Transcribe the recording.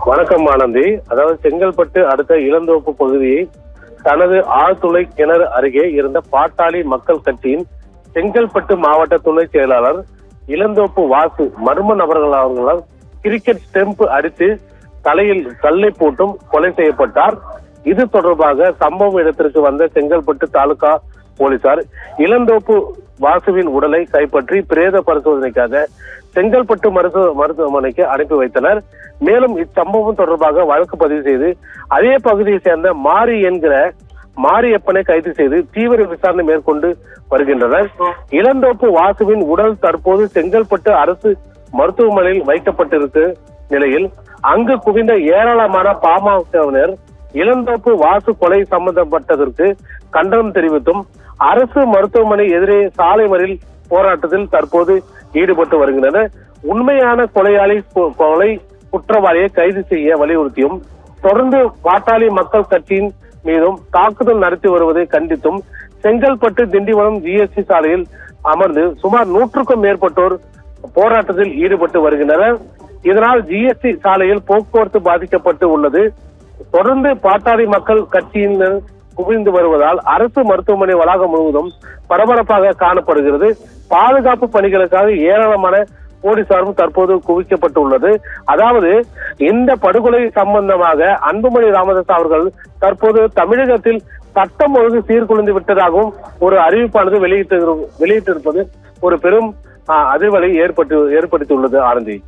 வணக்கம் ஆனந்தி. அதாவது செங்கல்பட்டு அடுத்த இளந்தோப்பு பகுதியை தனது ஆழ்துளை கிணறு அருகே இருந்த பாட்டாளி மக்கள் கட்சியின் செங்கல்பட்டு மாவட்ட துணை செயலாளர் இளந்தோப்பு வாசு மர்ம நபர்களால் கிரிக்கெட் ஸ்டெம்ப் அடித்து தலையில் கல்லை போட்டும் கொலை செய்யப்பட்டார். இது தொடர்பாக சம்பவ இடத்திற்கு வந்த செங்கல்பட்டு தாலுகா போலீசார் இளந்தோப்பு வாசுவின் உடலை கைப்பற்றி பிரேத பரிசோதனைக்காக செங்கல்பட்டு மருத்துவமனைக்கு அனுப்பி வைத்தனர். மேலும் இச்சம்பவம் தொடர்பாக வழக்கு பதிவு செய்து அதே பகுதியை சேர்ந்த மாரி என்கிற மாரியப்பனை கைது செய்து தீவிர விசாரணை மேற்கொண்டு வருகின்றனர். இளந்தோப்பு வாசுவின் உடல் தற்போது செங்கல்பட்டு அரசு மருத்துவமனையில் வைக்கப்பட்டிருக்க நிலையில் அங்கு குவிந்த ஏராளமான பாமகவினர் இளந்தோப்பு வாசு கொலை சம்பந்தப்பட்டதற்கு கண்டனம் தெரிவித்தும் அரசு மருத்துவமனை எதிரே சாலை மறியல் போராட்டத்தில் தற்போது ஈடுபட்டு வருகின்றனர். உண்மையான கொலை குற்றவாளியை கைது செய்ய வலியுறுத்தியும் தொடர்ந்து பாட்டாளி மக்கள் கட்சியின் மீதும் தாக்குதல் நடத்தி வருவதை கண்டித்தும் செங்கல்பட்டு திண்டிவனம் ஜிஎஸ்டி சாலையில் அமர்ந்து சுமார் 100க்கும் மேற்பட்டோர் போராட்டத்தில் ஈடுபட்டு வருகின்றனர். இதனால் ஜிஎஸ்டி சாலையில் போக்குவரத்து பாதிக்கப்பட்டு உள்ளது. தொடர்ந்து பாட்டாளி மக்கள் கட்சியினர் குவிந்து வருவதால் அரசு மருத்துவமனை வளாகம் முழுவதும் பரபரப்பாக காணப்படுகிறது. பாதுகாப்பு பணிகளுக்காக ஏராளமான போலீசாரும் தற்போது குவிக்கப்பட்டுள்ளது. அதாவது இந்த படுகொலை சம்பந்தமாக அன்புமணி ராமதாஸ் அவர்கள் தற்போது தமிழகத்தில் சட்டம் ஒழுங்கு சீர்குலைந்து விட்டதாகவும் ஒரு அறிவிப்பானது வெளியிட்டிருப்பது ஒரு பெரும் அதிர்வலை ஏற்படுத்தியுள்ளது. ஆனந்தி.